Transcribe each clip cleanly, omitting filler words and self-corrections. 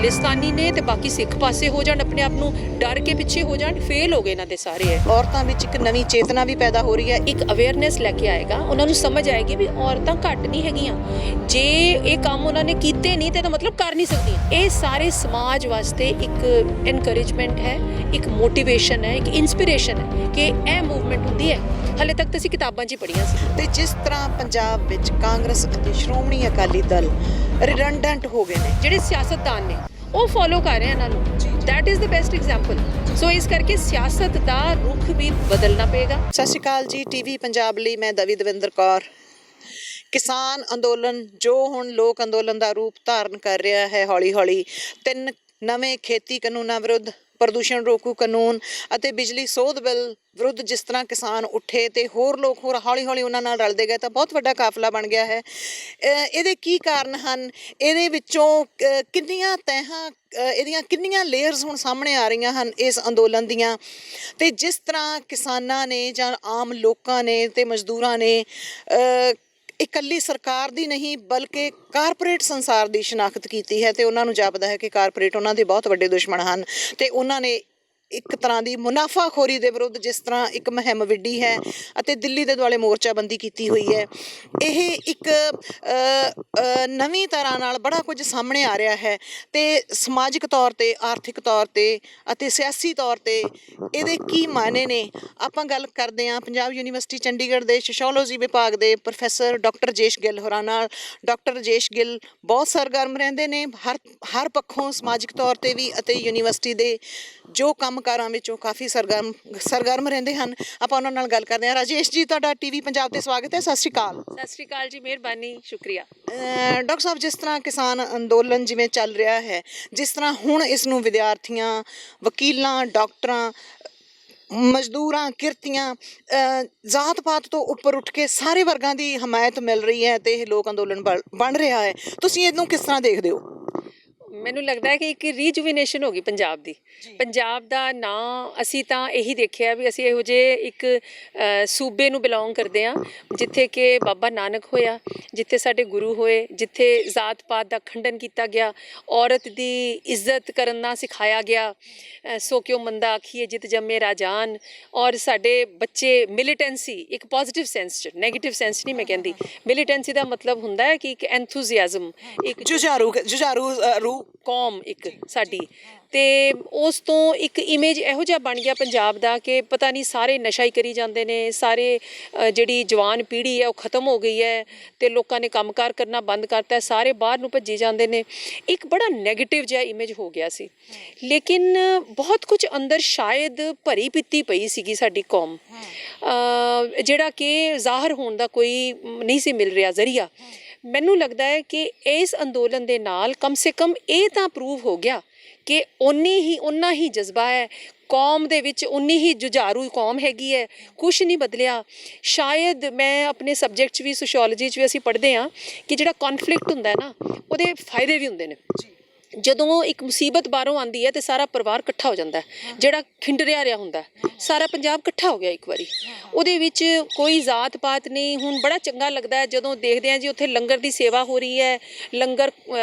खालिस्तानी ने ते बाकी सिख पासे हो जाण, अपने आप नूं डर के पिछे हो जाण, फेल हो गए इन्हां दे सारे है। ਔਰਤਾਂ ਵਿੱਚ ਇੱਕ ਨਵੀਂ ਚੇਤਨਾ ਵੀ ਪੈਦਾ ਹੋ ਰਹੀ ਹੈ। ਇੱਕ ਅਵੇਅਰਨੈਸ ਲੈ ਕੇ ਆਏਗਾ, ਉਹਨਾਂ ਨੂੰ ਸਮਝ ਆਏਗੀ ਵੀ ਔਰਤਾਂ ਘੱਟ ਨਹੀਂ ਹੈਗੀਆਂ। ਜੇ ਇਹ ਕੰਮ ਉਹਨਾਂ ਨੇ ਕੀਤੇ ਨਹੀਂ ਤੇ ਇਹਦਾ ਮਤਲਬ ਕਰ ਨਹੀਂ ਸਕਦੀਆਂ। ਇਹ ਸਾਰੇ ਸਮਾਜ ਵਾਸਤੇ ਇੱਕ ਇਨਕਰੇਜਮੈਂਟ ਹੈ, ਇੱਕ ਮੋਟੀਵੇਸ਼ਨ ਹੈ, ਇੱਕ ਇਨਸਪੀਰੇਸ਼ਨ ਹੈ ਕਿ ਇਹ ਮੂਵਮੈਂਟ ਹੁੰਦੀ ਹੈ। ਹਾਲੇ ਤੱਕ ਤਾਂ ਅਸੀਂ ਕਿਤਾਬਾਂ 'ਚ ਹੀ ਪੜ੍ਹੀਆਂ ਸੀ। ਤੇ ਜਿਸ ਤਰ੍ਹਾਂ ਪੰਜਾਬ ਵਿੱਚ ਕਾਂਗਰਸ ਅਤੇ ਸ਼੍ਰੋਮਣੀ ਅਕਾਲੀ ਦਲ ਰਿਡੰਡੈਂਟ ਹੋ ਗਏ ਨੇ, ਜਿਹੜੇ ਸਿਆਸਤਦਾਨ ਨੇ ਉਹ ਫੋਲੋ ਕਰ ਰਹੇ ਇਹਨਾਂ ਨੂੰ। That is the best example. So ਇਸ ਕਰਕੇ ਸਿਆਸਤ ਦਾ ਰੁਖ ਵੀ ਬਦਲਣਾ ਪਏਗਾ। ਸਤਿ ਸ਼੍ਰੀ ਅਕਾਲ ਜੀ, ਟੀਵੀ ਪੰਜਾਬ ਲਈ ਮੈਂ ਦਵੀ ਦਵਿੰਦਰ ਕੌਰ। ਕਿਸਾਨ ਅੰਦੋਲਨ ਜੋ ਹੁਣ ਲੋਕ ਅੰਦੋਲਨ ਦਾ ਰੂਪ ਧਾਰਨ ਕਰ ਰਿਹਾ ਹੈ, ਹੌਲੀ ਹੌਲੀ 3 ਨਵੇਂ ਖੇਤੀ ਕਾਨੂੰਨਾਂ ਵਿਰੁੱਧ, ਪ੍ਰਦੂਸ਼ਣ ਰੋਕੂ ਕਾਨੂੰਨ ਅਤੇ ਬਿਜਲੀ ਸੋਧ ਬਿੱਲ ਵਿਰੁੱਧ ਜਿਸ ਤਰ੍ਹਾਂ ਕਿਸਾਨ ਉੱਠੇ ਤੇ ਹੋਰ ਲੋਕ ਹੋਰ ਹੌਲੀ ਹੌਲੀ ਉਹਨਾਂ ਨਾਲ ਰਲਦੇ ਗਏ ਤਾਂ ਬਹੁਤ ਵੱਡਾ ਕਾਫਲਾ ਬਣ ਗਿਆ ਹੈ। ਇਹਦੇ ਕੀ ਕਾਰਨ ਹਨ? ਇਹਦੇ ਵਿੱਚੋਂ ਕਿੰਨੀਆਂ ਤਹਿਾਂ, ਇਹਦੀਆਂ ਕਿੰਨੀਆਂ ਲੇਅਰਸ ਹੁਣ ਸਾਹਮਣੇ ਆ ਰਹੀਆਂ ਹਨ ਇਸ ਅੰਦੋਲਨ ਦੀਆਂ। ਤੇ ਜਿਸ ਤਰ੍ਹਾਂ ਕਿਸਾਨਾਂ ਨੇ ਜਾਂ ਆਮ ਲੋਕਾਂ ਨੇ ਤੇ ਮਜ਼ਦੂਰਾਂ ਨੇ ਇਕੱਲੀ ਸਰਕਾਰ ਦੀ ਨਹੀਂ ਬਲਕਿ ਕਾਰਪੋਰੇਟ ਸੰਸਾਰ ਦੀ ਸ਼ਨਾਖਤ ਕੀਤੀ ਹੈ ਤੇ ਉਹਨਾਂ ਨੂੰ ਜਾਪਦਾ ਹੈ ਕਿ ਕਾਰਪੋਰੇਟ ਉਹਨਾਂ ਦੇ ਬਹੁਤ ਵੱਡੇ ਦੁਸ਼ਮਣ ਹਨ ਤੇ ਉਹਨਾਂ ਨੇ ਇੱਕ ਤਰ੍ਹਾਂ ਦੀ ਮੁਨਾਫਾਖੋਰੀ ਦੇ ਵਿਰੁੱਧ ਜਿਸ ਤਰ੍ਹਾਂ ਇੱਕ ਮੁਹਿੰਮ ਵਿੱਢੀ ਹੈ ਅਤੇ ਦਿੱਲੀ ਦੇ ਦੁਆਲੇ ਮੋਰਚਾਬੰਦੀ ਕੀਤੀ ਹੋਈ ਹੈ। ਇਹ ਇੱਕ ਨਵੀਂ ਤਰ੍ਹਾਂ ਨਾਲ ਬੜਾ ਕੁਝ ਸਾਹਮਣੇ ਆ ਰਿਹਾ ਹੈ ਤੇ ਸਮਾਜਿਕ ਤੌਰ 'ਤੇ, ਆਰਥਿਕ ਤੌਰ 'ਤੇ ਅਤੇ ਸਿਆਸੀ ਤੌਰ 'ਤੇ ਇਹਦੇ ਕੀ ਮਾਇਨੇ ਨੇ। ਆਪਾਂ ਗੱਲ ਕਰਦੇ ਹਾਂ ਪੰਜਾਬ ਯੂਨੀਵਰਸਿਟੀ ਚੰਡੀਗੜ੍ਹ ਦੇ ਸੋਸ਼ੋਲੋਜੀ ਵਿਭਾਗ ਦੇ ਪ੍ਰੋਫੈਸਰ ਡਾਕਟਰ ਰਾਜੇਸ਼ ਗਿੱਲ ਹੋਰਾਂ ਨਾਲ। ਡਾਕਟਰ ਰਾਜੇਸ਼ ਗਿੱਲ ਬਹੁਤ ਸਰਗਰਮ ਰਹਿੰਦੇ ਨੇ ਹਰ ਪੱਖੋਂ, ਸਮਾਜਿਕ ਤੌਰ 'ਤੇ ਵੀ ਅਤੇ ਯੂਨੀਵਰਸਿਟੀ ਦੇ ਜੋ ਕੰਮਕਾਰਾਂ ਵਿੱਚੋਂ ਕਾਫੀ ਸਰਗਰਮ ਰਹਿੰਦੇ ਹਨ। ਆਪਾਂ ਉਹਨਾਂ ਨਾਲ ਗੱਲ ਕਰਦੇ ਹਾਂ। ਰਾਜੇਸ਼ ਜੀ, ਤੁਹਾਡਾ ਟੀਵੀ ਪੰਜਾਬ 'ਤੇ ਸਵਾਗਤ ਹੈ। ਸਤਿ ਸ਼੍ਰੀ ਅਕਾਲ। ਸਤਿ ਸ਼੍ਰੀ ਅਕਾਲ ਜੀ, ਮਿਹਰਬਾਨੀ, ਸ਼ੁਕਰੀਆ। ਡਾਕਟਰ ਸਾਹਿਬ, ਜਿਸ ਤਰ੍ਹਾਂ ਕਿਸਾਨ ਅੰਦੋਲਨ ਜਿਵੇਂ ਚੱਲ ਰਿਹਾ ਹੈ, ਜਿਸ ਤਰ੍ਹਾਂ ਹੁਣ ਇਸ ਨੂੰ ਵਿਦਿਆਰਥੀਆਂ, ਵਕੀਲਾਂ, ਡਾਕਟਰਾਂ, ਮਜ਼ਦੂਰਾਂ, ਕਿਰਤੀਆਂ, ਜ਼ਾਤ ਪਾਤ ਤੋਂ ਉੱਪਰ ਉੱਠ ਕੇ ਸਾਰੇ ਵਰਗਾਂ ਦੀ ਹਮਾਇਤ ਮਿਲ ਰਹੀ ਹੈ ਤੇ ਇਹ ਲੋਕ ਅੰਦੋਲਨ ਬਣ ਰਿਹਾ ਹੈ, ਤੁਸੀਂ ਇਹਨੂੰ ਕਿਸ ਤਰ੍ਹਾਂ ਦੇਖਦੇ ਹੋ? ਮੈਨੂੰ ਲੱਗਦਾ ਹੈ ਕਿ ਇੱਕ ਰੀਜੂਵੀਨੇਸ਼ਨ ਹੋ ਗਈ ਪੰਜਾਬ ਦੀ। ਪੰਜਾਬ ਦਾ ਨਾਂ ਅਸੀਂ ਤਾਂ ਇਹੀ ਦੇਖਿਆ ਵੀ ਅਸੀਂ ਇਹੋ ਜਿਹੇ ਇੱਕ ਸੂਬੇ ਨੂੰ ਬਿਲੋਂਗ ਕਰਦੇ ਹਾਂ ਜਿੱਥੇ ਕਿ ਬਾਬਾ ਨਾਨਕ ਹੋਇਆ, ਜਿੱਥੇ ਸਾਡੇ ਗੁਰੂ ਹੋਏ, ਜਿੱਥੇ ਜ਼ਾਤ ਪਾਤ ਦਾ ਖੰਡਨ ਕੀਤਾ ਗਿਆ, ਔਰਤ ਦੀ ਇੱਜ਼ਤ ਕਰਨਾ ਸਿਖਾਇਆ ਗਿਆ। ਸੋ ਕਿਉਂ ਮੰਦਾ ਆਖੀਏ ਜਿਤ ਜੰਮੇ ਰਾਜਾਨ। ਔਰ ਸਾਡੇ ਬੱਚੇ ਮਿਲੀਟੈਂਸੀ, ਇੱਕ ਪੋਜ਼ੀਟਿਵ ਸੈਂਸ 'ਚ, ਨੈਗੇਟਿਵ ਸੈਂਸ ਨਹੀਂ ਮੈਂ ਕਹਿੰਦੀ। ਮਿਲੀਟੈਂਸੀ ਦਾ ਮਤਲਬ ਹੁੰਦਾ ਹੈ ਕਿ ਇੱਕ ਐਂਥੂਜ਼ੀਆਜ਼ਮ, ਇੱਕ ਜੁਝਾਰੂ ਰੂਹ ਕੌਮ ਇੱਕ ਸਾਡੀ। ਤੇ ਉਸ ਤੋਂ ਇੱਕ ਇਮੇਜ ਇਹੋ ਜਿਹਾ ਬਣ ਗਿਆ ਪੰਜਾਬ ਦਾ ਕਿ ਪਤਾ ਨਹੀਂ ਸਾਰੇ ਨਸ਼ਾ ਹੀ ਕਰੀ ਜਾਂਦੇ ਨੇ, ਸਾਰੇ ਜਿਹੜੀ ਜਵਾਨ ਪੀੜ੍ਹੀ ਹੈ ਉਹ ਖਤਮ ਹੋ ਗਈ ਹੈ ਤੇ ਲੋਕਾਂ ਨੇ ਕੰਮਕਾਰ ਕਰਨਾ ਬੰਦ ਕਰਤਾ, ਸਾਰੇ ਬਾਹਰ ਨੂੰ ਭੱਜੀ ਜਾਂਦੇ ਨੇ। ਇੱਕ ਬੜਾ ਨੈਗੇਟਿਵ ਜਿਹਾ ਇਮੇਜ ਹੋ ਗਿਆ ਸੀ। ਲੇਕਿਨ ਬਹੁਤ ਕੁਝ ਅੰਦਰ ਸ਼ਾਇਦ ਭਰੀ ਪੀਤੀ ਪਈ ਸੀਗੀ ਸਾਡੀ ਕੌਮ, ਜਿਹੜਾ ਕਿ ਜ਼ਾਹਰ ਹੋਣ ਦਾ ਕੋਈ ਨਹੀਂ ਸੀ ਮਿਲ ਰਿਹਾ ਜ਼ਰੀਆ। ਮੈਨੂੰ ਲੱਗਦਾ ਹੈ ਕਿ ਇਸ ਅੰਦੋਲਨ ਦੇ ਨਾਲ ਕਮ ਸੇ ਕਮ ਇਹ ਤਾਂ ਪ੍ਰੂਵ ਹੋ ਗਿਆ ਕਿ ਓਨਾ ਹੀ ਜਜ਼ਬਾ ਹੈ ਕੌਮ ਦੇ ਵਿੱਚ, ਉਨੀ ਹੀ ਜੁਝਾਰੂ ਕੌਮ ਹੈਗੀ ਹੈ, ਕੁਛ ਨਹੀਂ ਬਦਲਿਆ। ਸ਼ਾਇਦ ਮੈਂ ਆਪਣੇ ਸਬਜੈਕਟ 'ਚ ਵੀ, ਸੋਸ਼ੋਲੋਜੀ 'ਚ ਵੀ ਅਸੀਂ ਪੜ੍ਹਦੇ ਹਾਂ ਕਿ ਜਿਹੜਾ ਕੌਨਫਲਿਕਟ ਹੁੰਦਾ ਹੈ ਨਾ, ਉਹਦੇ ਫਾਇਦੇ ਵੀ ਹੁੰਦੇ ਨੇ। ਜਦੋਂ ਇੱਕ ਮੁਸੀਬਤ ਬਾਹਰੋਂ ਆਉਂਦੀ ਹੈ ਤੇ ਸਾਰਾ ਪਰਿਵਾਰ ਇਕੱਠਾ ਹੋ ਜਾਂਦਾ ਹੈ, ਜਿਹੜਾ ਖਿੰਡਰਿਆ ਰਿਹਾ ਹੁੰਦਾ, ਸਾਰਾ ਪੰਜਾਬ ਇਕੱਠਾ ਹੋ ਗਿਆ ਇੱਕ ਵਾਰੀ। ਉਹਦੇ ਵਿੱਚ ਕੋਈ ਜ਼ਾਤ ਪਾਤ ਨਹੀਂ। ਹੁਣ ਬੜਾ ਚੰਗਾ ਲੱਗਦਾ ਹੈ ਜਦੋਂ ਦੇਖਦੇ ਹਾਂ ਜੀ ਉੱਥੇ ਲੰਗਰ ਦੀ ਸੇਵਾ ਹੋ ਰਹੀ ਹੈ, ਲੰਗਰ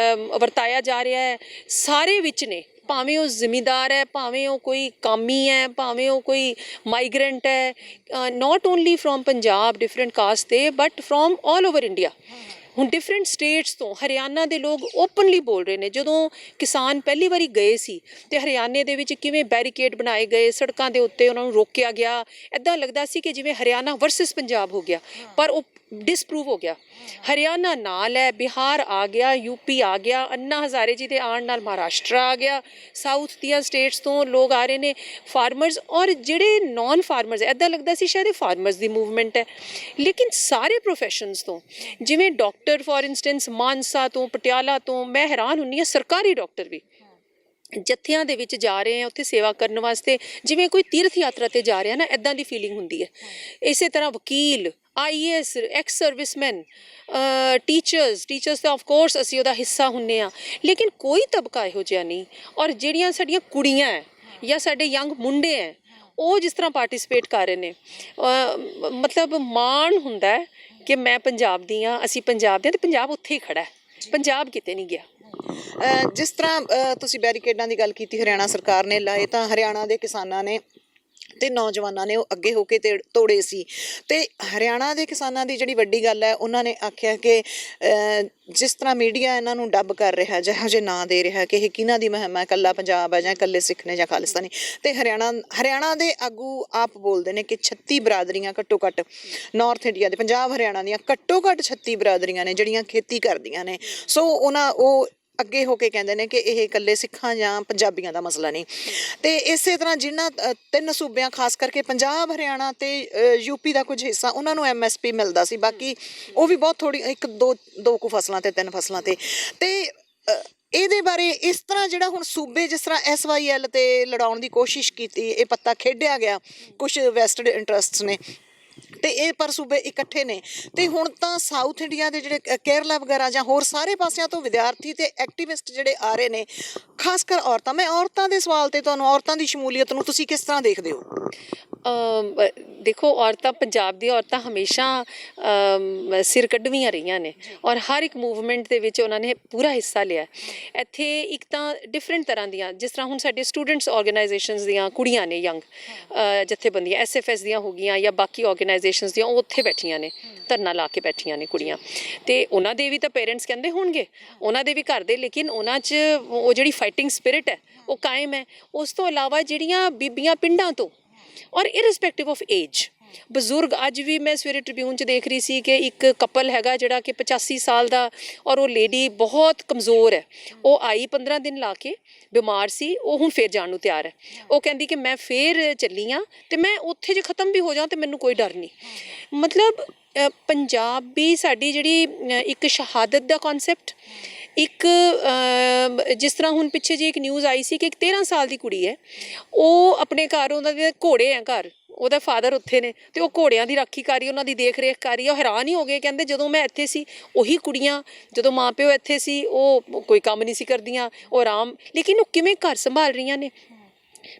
ਵਰਤਾਇਆ ਜਾ ਰਿਹਾ ਹੈ, ਸਾਰੇ ਵਿੱਚ ਨੇ, ਭਾਵੇਂ ਉਹ ਜ਼ਿਮੀਂਦਾਰ ਹੈ, ਭਾਵੇਂ ਉਹ ਕੋਈ ਕਾਮੀ ਹੈ, ਭਾਵੇਂ ਉਹ ਕੋਈ ਮਾਈਗਰੈਂਟ ਹੈ, not only from Punjab different caste ਤੇ, but from all over India. ਹੁਣ ਡਿਫਰੈਂਟ ਸਟੇਟਸ ਤੋਂ ਹਰਿਆਣਾ ਦੇ ਲੋਕ ਓਪਨਲੀ ਬੋਲ ਰਹੇ ਨੇ। ਜਦੋਂ ਕਿਸਾਨ ਪਹਿਲੀ ਵਾਰੀ ਗਏ ਸੀ ਤੇ ਹਰਿਆਣੇ ਦੇ ਵਿੱਚ ਕਿਵੇਂ ਬੈਰੀਕੇਡ ਬਣਾਏ ਗਏ, ਸੜਕਾਂ ਦੇ ਉੱਤੇ ਉਹਨਾਂ ਨੂੰ ਰੋਕਿਆ ਗਿਆ, ਇੱਦਾਂ ਲੱਗਦਾ ਸੀ ਕਿ ਜਿਵੇਂ ਹਰਿਆਣਾ ਵਰਸਸ ਪੰਜਾਬ ਹੋ ਗਿਆ, ਪਰ ਉਹ ਡਿਸਪਰੂਵ ਹੋ ਗਿਆ। ਹਰਿਆਣਾ ਨਾਲ ਹੈ, ਬਿਹਾਰ ਆ ਗਿਆ, ਯੂਪੀ ਆ ਗਿਆ, ਅੰਨਾ ਹਜ਼ਾਰੇ ਜੀ ਦੇ ਆਉਣ ਨਾਲ ਮਹਾਰਾਸ਼ਟਰ ਆ ਗਿਆ, ਸਾਊਥ ਦੀਆਂ ਸਟੇਟਸ ਤੋਂ ਲੋਕ ਆ ਰਹੇ ਨੇ, ਫਾਰਮਰਸ ਔਰ ਜਿਹੜੇ ਨੌਨ ਫਾਰਮਰਸ, ਇੱਦਾਂ ਲੱਗਦਾ ਸੀ ਸ਼ਾਇਦ ਇਹ ਫਾਰਮਰਸ ਦੀ ਮੂਵਮੈਂਟ ਹੈ। ਲੇਕਿਨ ਸਾਰੇ ਪ੍ਰੋਫੈਸ਼ਨਸ ਤੋਂ, ਜਿਵੇਂ ਡਾਕਟਰ ਫੋਰ ਇੰਸਟੈਂਸ ਮਾਨਸਾ ਤੋਂ, ਪਟਿਆਲਾ ਤੋਂ, ਮੈਂ ਹੈਰਾਨ ਹੁੰਦੀ ਹਾਂ, ਸਰਕਾਰੀ ਡਾਕਟਰ ਵੀ ਜੱਥਿਆਂ ਦੇ ਵਿੱਚ ਜਾ ਰਹੇ ਆ ਉੱਥੇ ਸੇਵਾ ਕਰਨ ਵਾਸਤੇ, ਜਿਵੇਂ ਕੋਈ ਤੀਰਥ ਯਾਤਰਾ 'ਤੇ ਜਾ ਰਿਹਾ ਨਾ, ਇੱਦਾਂ ਦੀ ਫੀਲਿੰਗ ਹੁੰਦੀ ਹੈ। ਇਸੇ ਤਰ੍ਹਾਂ ਵਕੀਲ, IAS, ਐਕਸ ਸਰਵਿਸਮੈਨ, ਟੀਚਰਸ ਤਾਂ ਆਫ ਕੋਰਸ ਅਸੀਂ ਉਹਦਾ ਹਿੱਸਾ ਹੁੰਦੇ ਹਾਂ, ਲੇਕਿਨ ਕੋਈ ਤਬਕਾ ਇਹੋ ਜਿਹਾ ਨਹੀਂ। ਔਰ ਜਿਹੜੀਆਂ ਸਾਡੀਆਂ ਕੁੜੀਆਂ ਹੈ ਜਾਂ ਸਾਡੇ ਯੰਗ ਮੁੰਡੇ ਹੈ, ਉਹ ਜਿਸ ਤਰ੍ਹਾਂ ਪਾਰਟੀਸਪੇਟ ਕਰ ਰਹੇ ਨੇ, ਮਤਲਬ ਮਾਣ ਹੁੰਦਾ ਹੈ ਕਿ ਮੈਂ ਪੰਜਾਬ ਦੀ ਹਾਂ, ਅਸੀਂ ਪੰਜਾਬ ਦੇ ਹਾਂ ਤੇ ਪੰਜਾਬ ਉੱਥੇ ਹੀ ਖੜ੍ਹਾ ਹੈ, ਪੰਜਾਬ ਕਿਤੇ ਨਹੀਂ ਗਿਆ। ਜਿਸ ਤਰ੍ਹਾਂ ਤੁਸੀਂ ਬੈਰੀਕੇਡਾਂ ਦੀ ਗੱਲ ਕੀਤੀ ਹਰਿਆਣਾ ਸਰਕਾਰ ਨੇ ਲਾਏ, ਤਾਂ ਹਰਿਆਣਾ ਦੇ ਕਿਸਾਨਾਂ ਨੇ ਤੇ ਨੌਜਵਾਨਾਂ ਨੇ ਉਹ ਅੱਗੇ ਹੋ ਕੇ ਤੋੜੇ ਸੀ। ਤੇ ਹਰਿਆਣਾ ਦੇ ਕਿਸਾਨਾਂ ਦੀ ਜਿਹੜੀ ਵੱਡੀ ਗੱਲ ਹੈ, ਉਹਨਾਂ ਨੇ ਆਖਿਆ ਕਿ ਜਿਸ ਤਰ੍ਹਾਂ ਮੀਡੀਆ ਇਹਨਾਂ ਨੂੰ ਡੱਬ ਕਰ ਰਿਹਾ, ਜਿਹੋ ਜਿਹੇ ਨਾਂ ਦੇ ਰਿਹਾ ਕਿ ਇਹ ਕਿਹਨਾਂ ਦੀ ਮੁਹਿੰਮ ਹੈ, ਇਕੱਲਾ ਪੰਜਾਬ ਹੈ ਜਾਂ ਇਕੱਲੇ ਸਿੱਖ ਨੇ ਜਾਂ ਖਾਲਿਸਤਾਨੀ, ਤੇ ਹਰਿਆਣਾ ਦੇ ਆਗੂ ਆਪ ਬੋਲਦੇ ਨੇ ਕਿ 36 ਬਰਾਦਰੀਆਂ ਘੱਟੋ ਘੱਟ ਨਾਰਥ ਇੰਡੀਆ ਦੇ, ਪੰਜਾਬ ਹਰਿਆਣਾ ਦੀਆਂ ਘੱਟੋ ਘੱਟ 36 ਬਰਾਦਰੀਆਂ ਨੇ ਜਿਹੜੀਆਂ ਖੇਤੀ ਕਰਦੀਆਂ ਨੇ। ਸੋ ਉਹ ਅੱਗੇ ਹੋ ਕੇ ਕਹਿੰਦੇ ਨੇ ਕਿ ਇਹ ਇਕੱਲੇ ਸਿੱਖਾਂ ਜਾਂ ਪੰਜਾਬੀਆਂ ਦਾ ਮਸਲਾ ਨਹੀਂ। ਤੇ ਇਸੇ ਤਰ੍ਹਾਂ ਜਿਨ੍ਹਾਂ 3 ਸੂਬਿਆਂ ਖਾਸ ਕਰਕੇ ਪੰਜਾਬ, ਹਰਿਆਣਾ ਤੇ ਯੂਪੀ ਦਾ ਕੁਝ ਹਿੱਸਾ, ਉਹਨਾਂ ਨੂੰ MSP ਮਿਲਦਾ ਸੀ, ਬਾਕੀ ਉਹ ਵੀ ਬਹੁਤ ਥੋੜੀ, 1-2 ਕੁ ਫਸਲਾਂ ਤੇ 3 ਫਸਲਾਂ ਤੇ। ਇਹਦੇ ਬਾਰੇ ਇਸ ਤਰ੍ਹਾਂ ਜਿਹੜਾ ਹੁਣ ਸੂਬੇ ਜਿਸ ਤਰ੍ਹਾਂ SYL ਤੇ ਲੜਾਉਣ ਦੀ ਕੋਸ਼ਿਸ਼ ਕੀਤੀ, ਇਹ ਪੱਤਾ ਖੇਡਿਆ ਗਿਆ ਕੁਝ ਵੈਸਟਡ ਇੰਟਰਸਟਸ ਨੇ, ਤੇ ਇਹ ਪਰ ਸੂਬੇ ਇਕੱਠੇ ਨੇ। ਤੇ ਹੁਣ ਤਾਂ ਸਾਊਥ ਇੰਡੀਆ ਦੇ ਜਿਹੜੇ ਕੇਰਲਾ ਵਗੈਰਾ ਜਾਂ ਹੋਰ ਸਾਰੇ ਪਾਸਿਆਂ ਤੋਂ ਵਿਦਿਆਰਥੀ ਤੇ ਐਕਟਿਵਿਸਟ ਜਿਹੜੇ ਆ ਰਹੇ ਨੇ, ਖਾਸ ਕਰ ਔਰਤਾਂ। ਮੈਂ ਔਰਤਾਂ ਦੇ ਸਵਾਲ ਤੇ ਤੁਹਾਨੂੰ, ਔਰਤਾਂ ਦੀ ਸ਼ਮੂਲੀਅਤ ਨੂੰ ਤੁਸੀਂ ਕਿਸ ਤਰ੍ਹਾਂ ਦੇਖਦੇ ਹੋ? ਦੇਖੋ, ਔਰਤਾਂ, ਪੰਜਾਬ ਦੀਆਂ ਔਰਤਾਂ ਹਮੇਸ਼ਾ ਸਿਰ ਕੱਢਵੀਆਂ ਰਹੀਆਂ ਨੇ ਔਰ ਹਰ ਇੱਕ ਮੂਵਮੈਂਟ ਦੇ ਵਿੱਚ ਉਹਨਾਂ ਨੇ ਪੂਰਾ ਹਿੱਸਾ ਲਿਆ। ਇੱਥੇ ਇੱਕ ਤਾਂ ਡਿਫਰੈਂਟ ਤਰ੍ਹਾਂ ਦੀਆਂ, ਜਿਸ ਤਰ੍ਹਾਂ ਹੁਣ ਸਾਡੇ ਸਟੂਡੈਂਟਸ ਆਰਗੇਨਾਈਜੇਸ਼ਨਸ ਦੀਆਂ ਕੁੜੀਆਂ ਨੇ, ਯੰਗ ਜਥੇਬੰਦੀਆਂ SFS ਦੀਆਂ ਹੋ ਗਈਆਂ ਜਾਂ ਬਾਕੀ ਆਰਗੇਨਾਈਜੇਸ਼ਨਸ ਦੀਆਂ, ਉਹ ਉੱਥੇ ਬੈਠੀਆਂ ਨੇ, ਧਰਨਾ ਲਾ ਕੇ ਬੈਠੀਆਂ ਨੇ ਕੁੜੀਆਂ। ਤੇ ਉਹਨਾਂ ਦੇ ਵੀ ਤਾਂ ਪੇਰੈਂਟਸ ਕਹਿੰਦੇ ਹੋਣਗੇ, ਉਹਨਾਂ ਦੇ ਵੀ ਘਰ ਦੇ, ਲੇਕਿਨ ਉਹਨਾਂ 'ਚ ਉਹ ਜਿਹੜੀ ਫਾਈਟਿੰਗ ਸਪਿਰਿਟ ਹੈ ਉਹ ਕਾਇਮ ਹੈ। ਉਸ ਤੋਂ ਇਲਾਵਾ ਜਿਹੜੀਆਂ ਬੀਬੀਆਂ ਪਿੰਡਾਂ ਤੋਂ, ਔਰ ਇਰਰਿਸਪੈਕਟਿਵ ਆਫ ਏਜ, ਬਜ਼ੁਰਗ, ਅੱਜ ਵੀ ਮੈਂ ਸਵੇਰੇ ਟ੍ਰਿਬਿਊਨ 'ਚ ਦੇਖ ਰਹੀ ਸੀ ਕਿ ਇੱਕ ਕਪਲ ਹੈਗਾ ਜਿਹੜਾ ਕਿ 85 ਸਾਲ ਦਾ, ਔਰ ਉਹ ਲੇਡੀ ਬਹੁਤ ਕਮਜ਼ੋਰ ਹੈ। ਉਹ ਆਈ 15 ਦਿਨ ਲਾ ਕੇ, ਬਿਮਾਰ ਸੀ, ਉਹ ਹੁਣ ਫੇਰ ਜਾਣ ਨੂੰ ਤਿਆਰ ਹੈ। ਉਹ ਕਹਿੰਦੀ ਕਿ ਮੈਂ ਫੇਰ ਚੱਲੀ ਹਾਂ ਤੇ ਮੈਂ ਉੱਥੇ ਜੇ ਖ਼ਤਮ ਵੀ ਹੋ ਜਾਵਾਂ ਤੇ ਮੈਨੂੰ ਕੋਈ ਡਰ ਨਹੀਂ। ਮਤਲਬ ਪੰਜਾਬੀ ਸਾਡੀ ਜਿਹੜੀ ਇੱਕ ਸ਼ਹਾਦਤ ਦਾ ਕਨਸੈਪਟ, ਇੱਕ ਜਿਸ ਤਰ੍ਹਾਂ ਹੁਣ ਪਿੱਛੇ ਜਿਹੀ ਇੱਕ ਨਿਊਜ਼ ਆਈ ਸੀ ਕਿ ਇੱਕ 13 ਸਾਲ ਦੀ ਕੁੜੀ ਹੈ, ਉਹ ਆਪਣੇ ਘਰ, ਉਹਨਾਂ ਦੇ ਘੋੜੇ ਆ ਘਰ, ਉਹਦਾ ਫਾਦਰ ਉੱਥੇ ਨੇ ਤੇ ਉਹ ਘੋੜਿਆਂ ਦੀ ਰਾਖੀ ਕਰ ਰਹੀ, ਉਹਨਾਂ ਦੀ ਦੇਖ ਰੇਖ ਕਰ ਰਹੀ। ਉਹ ਹੈਰਾਨ ਹੀ ਹੋ ਗਏ, ਕਹਿੰਦੇ ਜਦੋਂ ਮੈਂ ਇੱਥੇ ਸੀ ਉਹੀ ਕੁੜੀਆਂ, ਜਦੋਂ ਮਾਂ ਪਿਓ ਇੱਥੇ ਸੀ ਉਹ ਕੋਈ ਕੰਮ ਨਹੀਂ ਸੀ ਕਰਦੀਆਂ, ਉਹ ਆਰਾਮ, ਲੇਕਿਨ ਉਹ ਕਿਵੇਂ ਘਰ ਸੰਭਾਲ ਰਹੀਆਂ ਨੇ,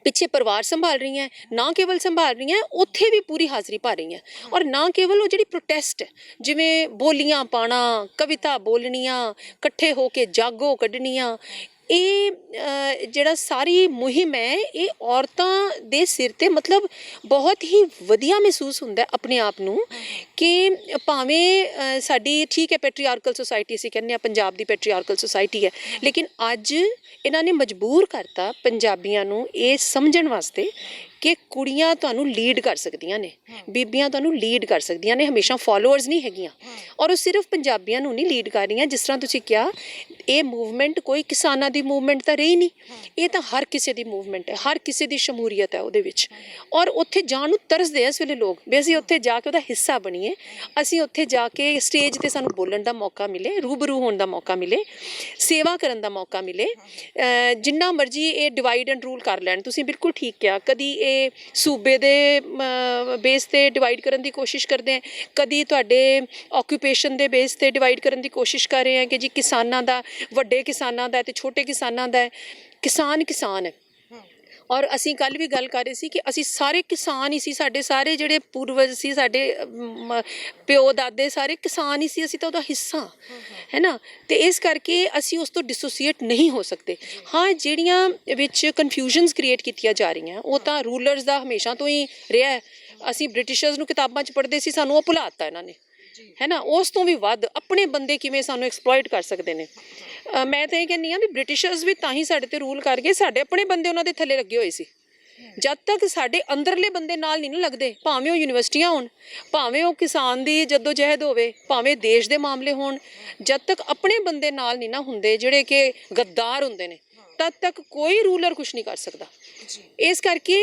ਪਿੱਛੇ ਪਰਿਵਾਰ ਸੰਭਾਲ ਰਹੀਆਂ, ਨਾ ਕੇਵਲ ਸੰਭਾਲ ਰਹੀਆਂ, ਉੱਥੇ ਵੀ ਪੂਰੀ ਹਾਜ਼ਰੀ ਪਾ ਰਹੀਆਂ। ਔਰ ਨਾ ਕੇਵਲ ਉਹ ਜਿਹੜੀ ਪ੍ਰੋਟੈਸਟ, ਜਿਵੇਂ ਬੋਲੀਆਂ ਪਾਣਾ, ਕਵਿਤਾ ਬੋਲਣੀਆਂ, ਇਕੱਠੇ ਹੋ ਕੇ ਜਾਗੋ ਕੱਢਣੀਆਂ, ਇਹ ਜਿਹੜਾ ਸਾਰੀ ਮੁਹਿੰਮ ਹੈ, ਇਹ ਔਰਤਾਂ ਦੇ ਸਿਰ 'ਤੇ, ਮਤਲਬ ਬਹੁਤ ਹੀ ਵਧੀਆ ਮਹਿਸੂਸ ਹੁੰਦਾ ਆਪਣੇ ਆਪ ਨੂੰ ਕਿ ਭਾਵੇਂ ਸਾਡੀ, ਠੀਕ ਹੈ, ਪੈਟਰੀਆਰਕਲ ਸੁਸਾਇਟੀ, ਅਸੀਂ ਕਹਿੰਦੇ ਹਾਂ ਪੰਜਾਬ ਦੀ ਪੈਟਰੀਆਰਕਲ ਸੁਸਾਇਟੀ ਹੈ, ਲੇਕਿਨ ਅੱਜ ਇਹਨਾਂ ਨੇ ਮਜਬੂਰ ਕਰਤਾ ਪੰਜਾਬੀਆਂ ਨੂੰ ਇਹ ਸਮਝਣ ਵਾਸਤੇ ਕਿ ਕੁੜੀਆਂ ਤੁਹਾਨੂੰ ਲੀਡ ਕਰ ਸਕਦੀਆਂ ਨੇ, ਬੀਬੀਆਂ ਤੁਹਾਨੂੰ ਲੀਡ ਕਰ ਸਕਦੀਆਂ ਨੇ, ਹਮੇਸ਼ਾ ਫੋਲੋਅਰਸ ਨਹੀਂ ਹੈਗੀਆਂ। ਔਰ ਉਹ ਸਿਰਫ ਪੰਜਾਬੀਆਂ ਨੂੰ ਨਹੀਂ ਲੀਡ ਕਰ ਰਹੀਆਂ, ਜਿਸ ਤਰ੍ਹਾਂ ਤੁਸੀਂ ਕਿਹਾ, ਇਹ ਮੂਵਮੈਂਟ ਕੋਈ ਕਿਸਾਨਾਂ ਦੀ ਮੂਵਮੈਂਟ ਤਾਂ ਰਹੀ ਨਹੀਂ, ਇਹ ਤਾਂ ਹਰ ਕਿਸੇ ਦੀ ਮੂਵਮੈਂਟ ਹੈ, ਹਰ ਕਿਸੇ ਦੀ ਸ਼ਮੂਲੀਅਤ ਹੈ ਉਹਦੇ ਵਿੱਚ। ਔਰ ਉੱਥੇ ਜਾਣ ਨੂੰ ਤਰਸਦੇ ਆ ਇਸ ਵੇਲੇ ਲੋਕ, ਵੀ ਅਸੀਂ ਉੱਥੇ ਜਾ ਕੇ ਉਹਦਾ ਹਿੱਸਾ ਬਣੀਏ, ਅਸੀਂ ਉੱਥੇ ਜਾ ਕੇ ਸਟੇਜ 'ਤੇ ਸਾਨੂੰ ਬੋਲਣ ਦਾ ਮੌਕਾ ਮਿਲੇ, ਰੂਬਰੂ ਹੋਣ ਦਾ ਮੌਕਾ ਮਿਲੇ, ਸੇਵਾ ਕਰਨ ਦਾ ਮੌਕਾ ਮਿਲੇ। ਜਿੰਨਾ ਮਰਜ਼ੀ ਇਹ ਡਿਵਾਈਡ ਐਂਡ ਰੂਲ ਕਰ ਲੈਣ, ਤੁਸੀਂ ਬਿਲਕੁਲ ਠੀਕ ਕਿਹਾ, ਕਦੀ ਇਹ ਸੂਬੇ ਦੇ ਬੇਸ 'ਤੇ ਡਿਵਾਈਡ ਕਰਨ ਦੀ ਕੋਸ਼ਿਸ਼ ਕਰਦੇ, ਕਦੀ ਤੁਹਾਡੇ ਆਕੂਪੇਸ਼ਨ ਦੇ ਬੇਸ 'ਤੇ ਡਿਵਾਈਡ ਕਰਨ ਦੀ ਕੋਸ਼ਿਸ਼ ਕਰ ਰਹੇ ਆ ਕਿ ਜੀ ਕਿਸਾਨਾਂ ਦਾ, ਵੱਡੇ ਕਿਸਾਨਾਂ ਦਾ ਤੇ ਛੋਟੇ ਕਿਸਾਨਾਂ ਦਾ। ਕਿਸਾਨ ਕਿਸਾਨ ਹੈ। ਔਰ ਅਸੀਂ ਕੱਲ੍ਹ ਵੀ ਗੱਲ ਕਰ ਰਹੇ ਸੀ ਕਿ ਅਸੀਂ ਸਾਰੇ ਕਿਸਾਨ ਹੀ ਸੀ, ਸਾਡੇ ਸਾਰੇ ਜਿਹੜੇ ਪੂਰਵਜ ਸੀ, ਸਾਡੇ ਪਿਓ ਦਾਦੇ ਸਾਰੇ ਕਿਸਾਨ ਹੀ ਸੀ, ਅਸੀਂ ਤਾਂ ਉਹਦਾ ਹਿੱਸਾ ਹੈ ਨਾ। ਤੇ ਇਸ ਕਰਕੇ ਅਸੀਂ ਉਸ ਤੋਂ ਡਿਸੋਸੀਏਟ ਨਹੀਂ ਹੋ ਸਕਦੇ। ਹਾਂ, ਜਿਹੜੀਆਂ ਵਿੱਚ ਕਨਫਿਊਜ਼ਨਸ ਕ੍ਰੀਏਟ ਕੀਤੀਆਂ ਜਾ ਰਹੀਆਂ, ਉਹ ਤਾਂ ਰੂਲਰਸ ਦਾ ਹਮੇਸ਼ਾ ਤੋਂ ਹੀ ਰਿਹਾ। ਅਸੀਂ ਬ੍ਰਿਟਿਸ਼ਰਸ ਨੂੰ ਕਿਤਾਬਾਂ 'ਚ ਪੜ੍ਹਦੇ ਸੀ, ਸਾਨੂੰ ਉਹ ਭੁਲਾਤਾ ਇਹਨਾਂ ਨੇ, ਹੈ ਨਾ। ਉਸ ਤੋਂ ਵੀ ਵੱਧ ਆਪਣੇ ਬੰਦੇ ਕਿਵੇਂ ਸਾਨੂੰ ਐਕਸਪਲੋਇਟ ਕਰ ਸਕਦੇ ਨੇ। ਮੈਂ ਤਾਂ ਇਹ ਕਹਿੰਦੀ ਹਾਂ ਵੀ ਬ੍ਰਿਟਿਸ਼ਰਸ ਵੀ ਤਾਂ ਹੀ ਸਾਡੇ 'ਤੇ ਰੂਲ ਕਰ ਗਏ, ਸਾਡੇ ਆਪਣੇ ਬੰਦੇ ਉਹਨਾਂ ਦੇ ਥੱਲੇ ਲੱਗੇ ਹੋਏ ਸੀ। ਜਦ ਤੱਕ ਸਾਡੇ ਅੰਦਰਲੇ ਬੰਦੇ ਨਾਲ ਨਹੀਂ ਨਾ ਲੱਗਦੇ, ਭਾਵੇਂ ਉਹ ਯੂਨੀਵਰਸਿਟੀਆਂ ਹੋਣ, ਭਾਵੇਂ ਉਹ ਕਿਸਾਨ ਦੀ ਜੱਦੋ ਜਹਿਦ ਹੋਵੇ, ਭਾਵੇਂ ਦੇਸ਼ ਦੇ ਮਾਮਲੇ ਹੋਣ, ਜਦ ਤੱਕ ਆਪਣੇ ਬੰਦੇ ਨਾਲ ਨਹੀਂ ਨਾ ਹੁੰਦੇ ਜਿਹੜੇ ਕਿ ਗੱਦਾਰ ਹੁੰਦੇ ਨੇ, ਤਦ ਤੱਕ ਕੋਈ ਰੂਲਰ ਕੁਛ ਨਹੀਂ ਕਰ ਸਕਦਾ। ਇਸ ਕਰਕੇ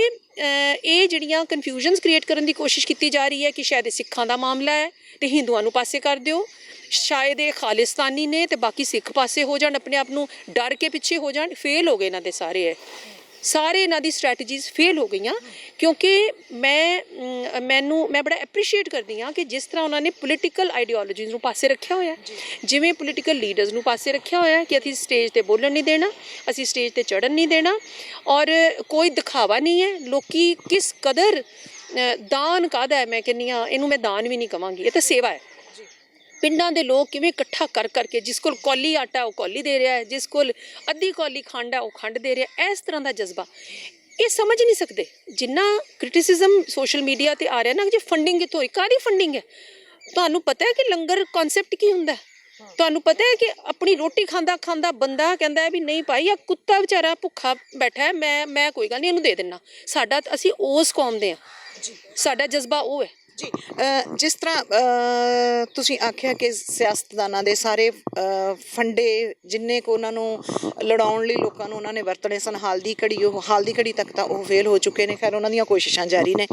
ਇਹ ਜਿਹੜੀਆਂ ਕਨਫਿਊਜ਼ਨਸ ਕ੍ਰੀਏਟ ਕਰਨ ਦੀ ਕੋਸ਼ਿਸ਼ ਕੀਤੀ ਜਾ ਰਹੀ ਹੈ ਕਿ ਸ਼ਾਇਦ ਇਹ ਸਿੱਖਾਂ ਦਾ ਮਾਮਲਾ ਹੈ ਤੇ ਹਿੰਦੂਆਂ ਨੂੰ ਪਾਸੇ ਕਰ ਦਿਓ, ਸ਼ਾਇਦ ਇਹ ਖਾਲਿਸਤਾਨੀ ਨੇ ਤੇ ਬਾਕੀ ਸਿੱਖ ਪਾਸੇ ਹੋ ਜਾਣ, ਆਪਣੇ ਆਪ ਨੂੰ ਡਰ ਕੇ ਪਿੱਛੇ ਹੋ ਜਾਣ। ਫੇਲ ਹੋ ਗਏ ਇਹਨਾਂ ਦੇ ਸਾਰੇ ਇਹਨਾਂ ਦੀ ਸਟ੍ਰੈਟਜੀਜ਼ ਫੇਲ ਹੋ ਗਈਆਂ। ਕਿਉਂਕਿ ਮੈਂ ਬੜਾ ਐਪਰੀਸ਼ੀਏਟ ਕਰਦੀ ਹਾਂ ਕਿ ਜਿਸ ਤਰ੍ਹਾਂ ਉਹਨਾਂ ਨੇ ਪੋਲੀਟੀਕਲ ਆਈਡੀਓਲੋਜੀਜ਼ ਨੂੰ ਪਾਸੇ ਰੱਖਿਆ ਹੋਇਆ, ਜਿਵੇਂ ਪੋਲੀਟੀਕਲ ਲੀਡਰਸ ਨੂੰ ਪਾਸੇ ਰੱਖਿਆ ਹੋਇਆ ਕਿ ਅਸੀਂ ਸਟੇਜ 'ਤੇ ਬੋਲਣ ਨਹੀਂ ਦੇਣਾ, ਅਸੀਂ ਸਟੇਜ 'ਤੇ ਚੜ੍ਹਨ ਨਹੀਂ ਦੇਣਾ, ਔਰ ਕੋਈ ਦਿਖਾਵਾ ਨਹੀਂ ਹੈ। ਲੋਕੀ ਕਿਸ ਕਦਰ ਦਾਨ ਕਾਹਦਾ ਹੈ, ਮੈਂ ਕਹਿੰਦੀ ਹਾਂ ਇਹਨੂੰ ਮੈਂ ਦਾਨ ਵੀ ਨਹੀਂ ਕਹਾਂਗੀ, ਇਹ ਤਾਂ ਸੇਵਾ ਹੈ। ਪਿੰਡਾਂ ਦੇ ਲੋਕ ਕਿਵੇਂ ਇਕੱਠਾ ਕਰ ਕਰਕੇ, ਜਿਸ ਕੋਲ ਕੌਲੀ ਆਟਾ ਉਹ ਕੌਲੀ ਦੇ ਰਿਹਾ ਹੈ, ਜਿਸ ਕੋਲ ਅੱਧੀ ਕੌਲੀ ਖੰਡ ਹੈ ਉਹ ਖੰਡ ਦੇ ਰਿਹਾ, ਇਸ ਤਰ੍ਹਾਂ ਦਾ ਜਜ਼ਬਾ ਇਹ ਸਮਝ ਨਹੀਂ ਸਕਦੇ। ਜਿੰਨਾ ਕ੍ਰਿਟਿਸਿਜ਼ਮ ਸੋਸ਼ਲ ਮੀਡੀਆ ਤੇ ਆ ਰਿਹਾ ਨਾ, ਜੇ ਫੰਡਿੰਗ ਕਿੱਥੋਂ ਹੋਈ, ਕਾਹਦੀ ਫੰਡਿੰਗ ਹੈ? ਤੁਹਾਨੂੰ ਪਤਾ ਹੈ ਕਿ ਲੰਗਰ ਕਨਸੈਪਟ ਕੀ ਹੁੰਦਾ? ਤੁਹਾਨੂੰ ਪਤਾ ਹੈ ਕਿ ਆਪਣੀ ਰੋਟੀ ਖਾਂਦਾ ਖਾਂਦਾ ਬੰਦਾ ਕਹਿੰਦਾ ਹੈ ਵੀ ਨਹੀਂ ਭਾਈ, ਆ ਕੁੱਤਾ ਵਿਚਾਰਾ ਭੁੱਖਾ ਬੈਠਾ ਹੈ, ਮੈਂ ਕੋਈ ਗੱਲ ਨਹੀਂ ਇਹਨੂੰ ਦੇ ਦਿੰਦਾ। ਸਾਡਾ ਅਸੀਂ ਉਸ ਕੌਮ ਦੇ ਹਾਂ, ਸਾਡਾ ਜਜ਼ਬਾ ਉਹ ਹੈ ਜੀ। ਜਿਸ ਤਰ੍ਹਾਂ ਤੁਸੀਂ ਆਖਿਆ ਕਿ ਸਿਆਸਤਦਾਨਾਂ ਦੇ ਸਾਰੇ ਫੰਡੇ ਜਿੰਨੇ ਕੁ ਉਹਨਾਂ ਨੂੰ ਲੜਾਉਣ ਲਈ ਲੋਕਾਂ ਨੂੰ ਉਹਨਾਂ ਨੇ ਵਰਤਣੇ ਸਨ, ਹਾਲ ਦੀ ਘੜੀ ਤੱਕ ਤਾਂ ਉਹ ਫੇਲ ਹੋ ਚੁੱਕੇ ਨੇ। ਖੈਰ ਉਹਨਾਂ ਦੀਆਂ ਕੋਸ਼ਿਸ਼ਾਂ ਜਾਰੀ ਨੇ,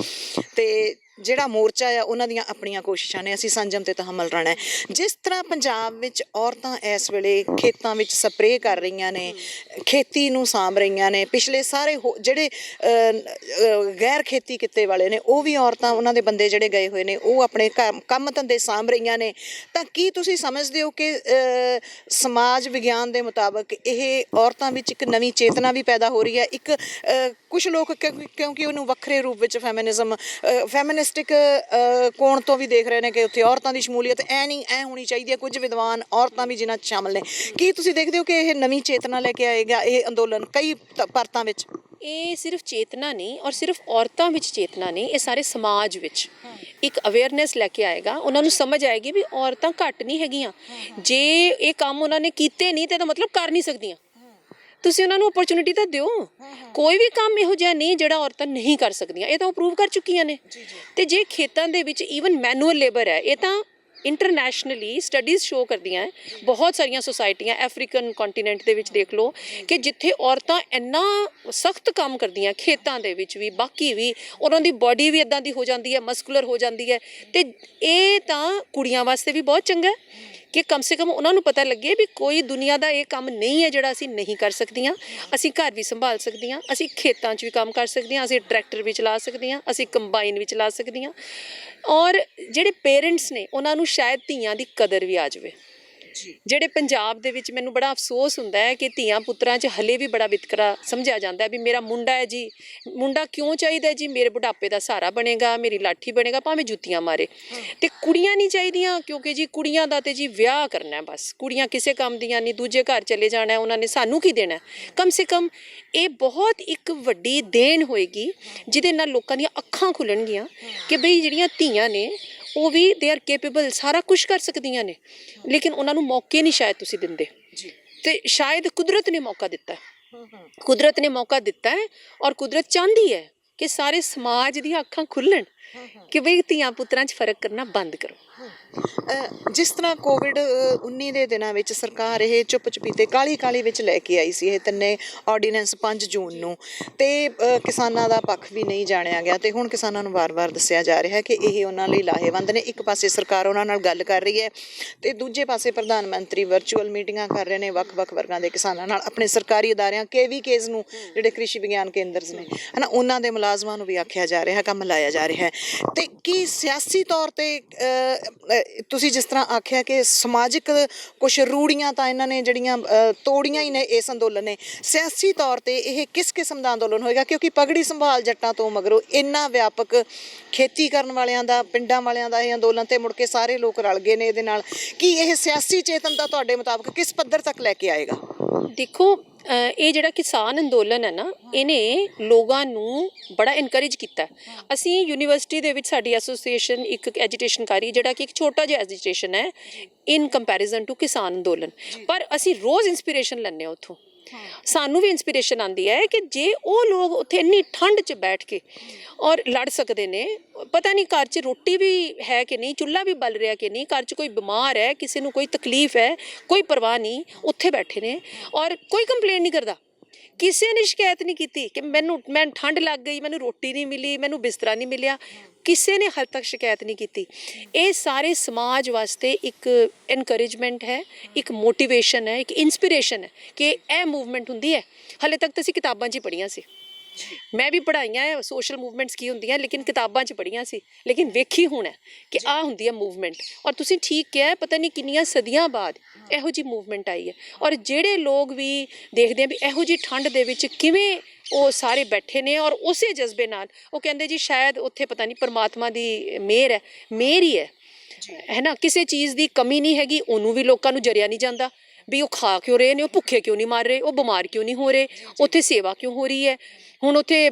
ਤੇ ਜਿਹੜਾ ਮੋਰਚਾ ਆ ਉਹਨਾਂ ਦੀਆਂ ਆਪਣੀਆਂ ਕੋਸ਼ਿਸ਼ਾਂ ਨੇ, ਅਸੀਂ ਸੰਜਮ ਤੇ ਤਹਮਲ ਰਹਿਣਾ ਹੈ। ਜਿਸ ਤਰ੍ਹਾਂ ਪੰਜਾਬ ਵਿੱਚ ਔਰਤਾਂ ਇਸ ਵੇਲੇ ਖੇਤਾਂ ਵਿੱਚ ਸਪਰੇਅ ਕਰ ਰਹੀਆਂ ਨੇ, ਖੇਤੀ ਨੂੰ ਸਾਂਭ ਰਹੀਆਂ ਨੇ, ਪਿਛਲੇ ਸਾਰੇ ਜਿਹੜੇ ਗੈਰ ਖੇਤੀ ਕਿੱਤੇ ਵਾਲੇ ਨੇ ਉਹ ਵੀ ਔਰਤਾਂ, ਉਹਨਾਂ ਦੇ ਬੰਦੇ ਜਿਹੜੇ ਗਏ ਹੋਏ ਨੇ ਉਹ ਆਪਣੇ ਕੰਮ ਧੰਦੇ ਸਾਂਭ ਰਹੀਆਂ ਨੇ, ਤਾਂ ਕੀ ਤੁਸੀਂ ਸਮਝਦੇ ਹੋ ਕਿ ਸਮਾਜ ਵਿਗਿਆਨ ਦੇ ਮੁਤਾਬਕ ਇਹ ਔਰਤਾਂ ਵਿੱਚ ਇੱਕ ਨਵੀਂ ਚੇਤਨਾ ਵੀ ਪੈਦਾ ਹੋ ਰਹੀ ਹੈ? ਇੱਕ ਕੁਝ ਲੋਕ ਕਿਉਂਕਿ ਉਹਨੂੰ ਵੱਖਰੇ ਰੂਪ ਵਿੱਚ ਫੈਮਿਨਿਸਟਿਕ ਕੋਣ ਤੋਂ ਵੀ ਦੇਖ ਰਹੇ ਨੇ ਕਿ ਉੱਥੇ ਔਰਤਾਂ ਦੀ ਸ਼ਮੂਲੀਅਤ ਐ ਹੋਣੀ ਚਾਹੀਦੀ ਹੈ, ਕੁਝ ਵਿਦਵਾਨ ਔਰਤਾਂ ਵੀ ਜਿਨ੍ਹਾਂ 'ਚ ਸ਼ਾਮਲ ਨੇ। ਕੀ ਤੁਸੀਂ ਦੇਖਦੇ ਹੋ ਕਿ ਇਹ ਨਵੀਂ ਚੇਤਨਾ ਲੈ ਕੇ ਆਏਗਾ ਇਹ ਅੰਦੋਲਨ ਕਈ ਪਰਤਾਂ ਵਿੱਚ? ਇਹ ਸਿਰਫ ਚੇਤਨਾ ਨਹੀਂ, ਔਰ ਸਿਰਫ ਔਰਤਾਂ ਵਿੱਚ ਚੇਤਨਾ ਨਹੀਂ, ਇਹ ਸਾਰੇ ਸਮਾਜ ਵਿੱਚ ਇੱਕ ਅਵੇਅਰਨੈਸ ਲੈ ਕੇ ਆਏਗਾ। ਉਹਨਾਂ ਨੂੰ ਸਮਝ ਆਏਗੀ ਵੀ ਔਰਤਾਂ ਘੱਟ ਨਹੀਂ ਹੈਗੀਆਂ। ਜੇ ਇਹ ਕੰਮ ਉਹਨਾਂ ਨੇ ਕੀਤੇ ਨਹੀਂ ਤੇ ਇਹਦਾ ਮਤਲਬ ਕਰ ਨਹੀਂ ਸਕਦੀਆਂ। ਤੁਸੀਂ ਉਹਨਾਂ ਨੂੰ ਓਪਰਚੁਨਿਟੀ ਤਾਂ ਦਿਓ। ਕੋਈ ਵੀ ਕੰਮ ਇਹੋ ਜਿਹਾ ਨਹੀਂ ਜਿਹੜਾ ਔਰਤਾਂ ਨਹੀਂ ਕਰ ਸਕਦੀਆਂ, ਇਹ ਤਾਂ ਉਹ ਪ੍ਰੂਵ ਕਰ ਚੁੱਕੀਆਂ ਨੇ। ਤੇ ਜੇ ਖੇਤਾਂ ਦੇ ਵਿੱਚ ਈਵਨ ਮੈਨੂਅਲ ਲੇਬਰ ਹੈ, ਇਹ ਤਾਂ ਇੰਟਰਨੈਸ਼ਨਲੀ ਸਟੱਡੀਜ਼ ਸ਼ੋ ਕਰਦੀਆਂ ਹੈ। ਬਹੁਤ ਸਾਰੀਆਂ ਸੁਸਾਇਟੀਆਂ ਅਫਰੀਕਨ ਕੰਟੀਨੈਂਟ ਦੇ ਵਿੱਚ ਦੇਖ ਲਓ ਕਿ ਜਿੱਥੇ ਔਰਤਾਂ ਇੰਨਾ ਸਖਤ ਕੰਮ ਕਰਦੀਆਂ ਖੇਤਾਂ ਦੇ ਵਿੱਚ ਵੀ, ਬਾਕੀ ਵੀ, ਉਹਨਾਂ ਦੀ ਬਾਡੀ ਵੀ ਇੱਦਾਂ ਦੀ ਹੋ ਜਾਂਦੀ ਹੈ, ਮਸਕੂਲਰ ਹੋ ਜਾਂਦੀ ਹੈ। ਤੇ ਇਹ ਤਾਂ ਕੁੜੀਆਂ ਵਾਸਤੇ ਵੀ ਬਹੁਤ ਚੰਗਾ ਹੈ ਕਿ ਕਮ ਸੇ ਕਮ ਉਹਨਾਂ ਨੂੰ ਪਤਾ ਲੱਗੇ ਵੀ ਕੋਈ ਦੁਨੀਆ ਦਾ ਇਹ ਕੰਮ ਨਹੀਂ ਹੈ ਜਿਹੜਾ ਅਸੀਂ ਨਹੀਂ ਕਰ ਸਕਦੀਆਂ। ਅਸੀਂ ਘਰ ਵੀ ਸੰਭਾਲ ਸਕਦੀਆਂ, ਅਸੀਂ ਖੇਤਾਂ 'ਚ ਵੀ ਕੰਮ ਕਰ ਸਕਦੀਆਂ, ਅਸੀਂ ਟਰੈਕਟਰ ਵੀ ਚਲਾ ਸਕਦੀਆਂ, ਅਸੀਂ ਕੰਬਾਈਨ ਵੀ ਚਲਾ ਸਕਦੀਆਂ। ਔਰ ਜਿਹੜੇ ਪੇਰੈਂਟਸ ਨੇ ਉਹਨਾਂ ਨੂੰ ਸ਼ਾਇਦ ਧੀਆਂ ਦੀ ਕਦਰ ਵੀ ਆ ਜਾਵੇ। ਜਿਹੜੇ ਪੰਜਾਬ ਦੇ ਵਿੱਚ ਮੈਨੂੰ ਬੜਾ ਅਫਸੋਸ ਹੁੰਦਾ ਹੈ ਕਿ ਧੀਆਂ ਪੁੱਤਰਾਂ 'ਚ ਹਲੇ ਵੀ ਬੜਾ ਵਿਤਕਰਾ ਸਮਝਿਆ ਜਾਂਦਾ ਵੀ ਮੇਰਾ ਮੁੰਡਾ ਹੈ ਜੀ, ਮੁੰਡਾ ਕਿਉਂ ਚਾਹੀਦਾ ਜੀ? ਮੇਰੇ ਬੁਢਾਪੇ ਦਾ ਸਹਾਰਾ ਬਣੇਗਾ, ਮੇਰੀ ਲਾਠੀ ਬਣੇਗਾ, ਭਾਵੇਂ ਜੁੱਤੀਆਂ ਮਾਰੇ। ਤੇ ਕੁੜੀਆਂ ਨਹੀਂ ਚਾਹੀਦੀਆਂ, ਕਿਉਂਕਿ ਜੀ ਕੁੜੀਆਂ ਦਾ ਤੇ ਜੀ ਵਿਆਹ ਕਰਨਾ ਬਸ, ਕੁੜੀਆਂ ਕਿਸੇ ਕੰਮ ਦੀਆਂ ਨਹੀਂ, ਦੂਜੇ ਘਰ ਚਲੇ ਜਾਣਾ, ਉਹਨਾਂ ਨੇ ਸਾਨੂੰ ਕੀ ਦੇਣਾ। ਕਮ ਸੇ ਕਮ ਇਹ ਬਹੁਤ ਇੱਕ ਵੱਡੀ ਦੇਣ ਹੋਏਗੀ ਜਿਹਦੇ ਨਾਲ ਲੋਕਾਂ ਦੀਆਂ ਅੱਖਾਂ ਖੁੱਲਣਗੀਆਂ ਕਿ ਬਈ ਜਿਹੜੀਆਂ ਧੀਆਂ ਨੇ ਉਹ ਵੀ ਦੇ ਆਰ ਕੇਪੇਬਲ, ਸਾਰਾ ਕੁਛ ਕਰ ਸਕਦੀਆਂ ਨੇ, ਲੇਕਿਨ ਉਹਨਾਂ ਨੂੰ ਮੌਕੇ ਨਹੀਂ ਸ਼ਾਇਦ ਤੁਸੀਂ ਦਿੰਦੇ। ਤੇ ਸ਼ਾਇਦ ਕੁਦਰਤ ਨੇ ਮੌਕਾ ਦਿੱਤਾ ਹੈ, ਕੁਦਰਤ ਨੇ ਮੌਕਾ ਦਿੱਤਾ ਹੈ, ਔਰ ਕੁਦਰਤ ਚਾਹੁੰਦੀ ਹੈ ਕਿ ਸਾਰੇ ਸਮਾਜ ਦੀਆਂ ਅੱਖਾਂ ਖੁੱਲਣ ਕਿ ਬਈ ਧੀਆਂ ਪੁੱਤਰਾਂ 'ਚ ਫਰਕ ਕਰਨਾ ਬੰਦ ਕਰੋ। ਜਿਸ ਤਰ੍ਹਾਂ COVID-19 ਦੇ ਦਿਨਾਂ ਵਿੱਚ ਸਰਕਾਰ ਇਹ ਚੁੱਪ ਚੁਪੀਤੇ ਕਾਹਲੀ ਵਿੱਚ ਲੈ ਕੇ ਆਈ ਸੀ ਇਹ ਤਿੰਨੇ ਆਰਡੀਨੈਂਸ 5 ਜੂਨ ਨੂੰ, ਤੇ ਕਿਸਾਨਾਂ ਦਾ ਪੱਖ ਵੀ ਨਹੀਂ ਜਾਣਿਆ ਗਿਆ, ਤੇ ਹੁਣ ਕਿਸਾਨਾਂ ਨੂੰ ਵਾਰ-ਵਾਰ ਦੱਸਿਆ ਜਾ ਰਿਹਾ ਕਿ ਇਹ ਉਹਨਾਂ ਲਈ ਲਾਹੇਵੰਦ ਨੇ। ਇੱਕ ਪਾਸੇ ਸਰਕਾਰ ਉਹਨਾਂ ਨਾਲ ਗੱਲ ਕਰ ਰਹੀ ਹੈ ਤੇ ਦੂਜੇ ਪਾਸੇ ਪ੍ਰਧਾਨ ਮੰਤਰੀ ਵਰਚੁਅਲ ਮੀਟਿੰਗਾਂ ਕਰ ਰਹੇ ਨੇ ਵੱਖ-ਵੱਖ ਵਰਗਾਂ ਦੇ ਕਿਸਾਨਾਂ ਨਾਲ, ਆਪਣੇ ਸਰਕਾਰੀ ਅਦਾਰਿਆਂ KVKs ਨੂੰ, ਜਿਹੜੇ ਕ੍ਰਿਸ਼ੀ ਵਿਗਿਆਨ ਕੇਂਦਰਸ ਨੇ ਹਨਾ, ਉਹਨਾਂ ਦੇ ਮੁਲਾਜ਼ਮਾਂ ਨੂੰ ਵੀ ਆਖਿਆ ਜਾ ਰਿਹਾ, ਕੰਮ ਲਾਇਆ ਜਾ ਰਿਹਾ ਹੈ। ਤੇ ਕੀ ਸਿਆਸੀ ਤੌਰ ਤੇ ਤੁਸੀਂ ਜਿਸ ਤਰ੍ਹਾਂ ਆਖਿਆ ਕਿ ਸਮਾਜਿਕ ਕੁਛ ਰੂੜੀਆਂ ਤਾਂ ਇਹਨਾਂ ਨੇ ਜਿਹੜੀਆਂ ਤੋੜੀਆਂ ਹੀ ਨੇ ਇਸ ਅੰਦੋਲਨ ਨੇ, ਸਿਆਸੀ ਤੌਰ ਤੇ ਇਹ ਕਿਸ ਕਿਸਮ ਦਾ ਅੰਦੋਲਨ ਹੋਏਗਾ? ਕਿਉਂਕਿ ਪਗੜੀ ਸੰਭਾਲ ਜੱਟਾਂ ਤੋਂ ਮਗਰੋਂ ਇੰਨਾ ਵਿਆਪਕ ਖੇਤੀ ਕਰਨ ਵਾਲਿਆਂ ਦਾ, ਪਿੰਡਾਂ ਵਾਲਿਆਂ ਦਾ ਇਹ ਅੰਦੋਲਨ, ਤੇ ਮੁੜ ਕੇ ਸਾਰੇ ਲੋਕ ਰਲ ਗਏ ਨੇ ਇਹਦੇ ਨਾਲ। ਕੀ ਇਹ ਸਿਆਸੀ ਚੇਤਨਤਾ ਤੁਹਾਡੇ ਮੁਤਾਬਕ ਕਿਸ ਪੱਧਰ ਤੱਕ ਲੈ ਕੇ ਆਏਗਾ? ਦੇਖੋ, ਇਹ ਜਿਹੜਾ ਕਿਸਾਨ ਅੰਦੋਲਨ ਹੈ ਨਾ, ਇਹਨੇ ਲੋਕਾਂ ਨੂੰ ਬੜਾ ਇਨਕਰੇਜ ਕੀਤਾ। ਅਸੀਂ ਯੂਨੀਵਰਸਿਟੀ ਦੇ ਵਿੱਚ ਸਾਡੀ ਐਸੋਸੀਏਸ਼ਨ ਇੱਕ ਐਜੀਟੇਸ਼ਨ ਕਰ ਰਹੀ, ਜਿਹੜਾ ਕਿ ਇੱਕ ਛੋਟਾ ਜਿਹਾ ਐਜੀਟੇਸ਼ਨ ਹੈ ਇਨ ਕੰਪੈਰੀਜ਼ਨ ਟੂ ਕਿਸਾਨ ਅੰਦੋਲਨ, ਪਰ ਅਸੀਂ ਰੋਜ਼ ਇੰਸਪੀਰੇਸ਼ਨ ਲੈਂਦੇ ਹਾਂ ਉੱਥੋਂ। ਸਾਨੂੰ ਵੀ ਇੰਸਪੀਰੇਸ਼ਨ ਆਉਂਦੀ ਹੈ ਕਿ ਜੇ ਉਹ ਲੋਕ ਉੱਥੇ ਇੰਨੀ ਠੰਡ 'ਚ ਬੈਠ ਕੇ ਔਰ ਲੜ ਸਕਦੇ ਨੇ, ਪਤਾ ਨਹੀਂ ਘਰ 'ਚ ਰੋਟੀ ਵੀ ਹੈ ਕਿ ਨਹੀਂ, ਚੁੱਲ੍ਹਾ ਵੀ ਬਲ ਰਿਹਾ ਕਿ ਨਹੀਂ, ਘਰ 'ਚ ਕੋਈ ਬਿਮਾਰ ਹੈ, ਕਿਸੇ ਨੂੰ ਕੋਈ ਤਕਲੀਫ ਹੈ, ਕੋਈ ਪਰਵਾਹ ਨਹੀਂ, ਉੱਥੇ ਬੈਠੇ ਨੇ ਔਰ ਕੋਈ ਕੰਪਲੇਂਟ ਨਹੀਂ ਕਰਦਾ। ਕਿਸੇ ਨੇ ਸ਼ਿਕਾਇਤ ਨਹੀਂ ਕੀਤੀ ਕਿ ਮੈਂ ਠੰਡ ਲੱਗ ਗਈ, ਮੈਨੂੰ ਰੋਟੀ ਨਹੀਂ ਮਿਲੀ, ਮੈਨੂੰ ਬਿਸਤਰਾ ਨਹੀਂ ਮਿਲਿਆ, ਕਿਸੇ ਨੇ ਹਾਲੇ ਤੱਕ ਸ਼ਿਕਾਇਤ ਨਹੀਂ ਕੀਤੀ। ਇਹ ਸਾਰੇ ਸਮਾਜ ਵਾਸਤੇ ਇੱਕ ਇਨਕਰੇਜਮੈਂਟ ਹੈ, ਇੱਕ ਮੋਟੀਵੇਸ਼ਨ ਹੈ, ਇੱਕ ਇੰਸਪੀਰੇਸ਼ਨ ਹੈ ਕਿ ਇਹ ਮੂਵਮੈਂਟ ਹੁੰਦੀ ਹੈ। ਹਾਲੇ ਤੱਕ ਤਾਂ ਅਸੀਂ ਕਿਤਾਬਾਂ 'ਚ ਹੀ ਪੜ੍ਹੀਆਂ ਸੀ, ਮੈਂ ਵੀ ਪੜ੍ਹਾਈਆਂ ਹੈ ਸੋਸ਼ਲ ਮੂਵਮੈਂਟਸ ਕੀ ਹੁੰਦੀਆਂ, ਲੇਕਿਨ ਕਿਤਾਬਾਂ 'ਚ ਪੜ੍ਹੀਆਂ ਸੀ, ਲੇਕਿਨ ਵੇਖੀ ਹੁਣ ਹੈ ਕਿ ਆਹ ਹੁੰਦੀ ਹੈ ਮੂਵਮੈਂਟ। ਔਰ ਤੁਸੀਂ ਠੀਕ ਕਿਹਾ, ਪਤਾ ਨਹੀਂ ਕਿੰਨੀਆਂ ਸਦੀਆਂ ਬਾਅਦ ਇਹੋ ਜਿਹੀ ਮੂਵਮੈਂਟ ਆਈ ਹੈ। ਔਰ ਜਿਹੜੇ ਲੋਕ ਵੀ ਦੇਖਦੇ ਆ ਵੀ ਇਹੋ ਜਿਹੀ ਠੰਡ ਦੇ ਵਿੱਚ ਕਿਵੇਂ ਉਹ ਸਾਰੇ ਬੈਠੇ ਨੇ, ਔਰ ਉਸੇ ਜਜ਼ਬੇ ਨਾਲ ਉਹ ਕਹਿੰਦੇ ਜੀ ਸ਼ਾਇਦ ਉੱਥੇ ਪਤਾ ਨਹੀਂ ਪਰਮਾਤਮਾ ਦੀ ਮਿਹਰ ਹੈ, ਮਿਹਰ ਹੀ ਹੈ ਹੈ ਨਾ, ਕਿਸੇ ਚੀਜ਼ ਦੀ ਕਮੀ ਨਹੀਂ ਹੈਗੀ, ਉਹਨੂੰ ਵੀ ਲੋਕਾਂ ਨੂੰ ਜਰਿਆ ਨਹੀਂ ਜਾਂਦਾ ਵੀ ਉਹ ਖਾ ਕਿਉਂ ਰਹੇ ਨੇ, ਉਹ ਭੁੱਖੇ ਕਿਉਂ ਨਹੀਂ ਮਰ ਰਹੇ, ਉਹ ਬਿਮਾਰ ਕਿਉਂ ਨਹੀਂ ਹੋ ਰਹੇ, ਉੱਥੇ ਸੇਵਾ ਕਿਉਂ ਹੋ ਰਹੀ ਹੈ। ਹੁਣ ਉੱਥੇ